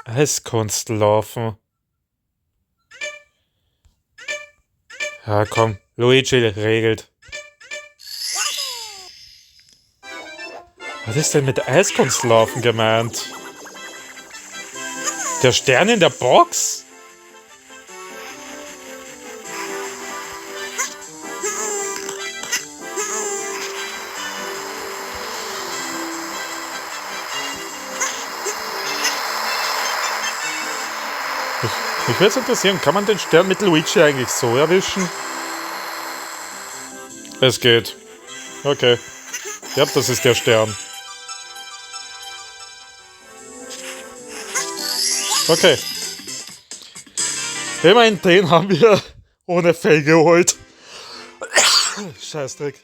Eiskunstlaufen. Ja, komm. Luigi regelt. Was ist denn mit Eiskunstlaufen gemeint? Der Stern in der Box? Mich würde es interessieren, kann man den Stern mit Luigi eigentlich so erwischen? Es geht. Okay. Ja, das ist der Stern. Okay. Immerhin den haben wir ohne Fail geholt. Scheißdreck.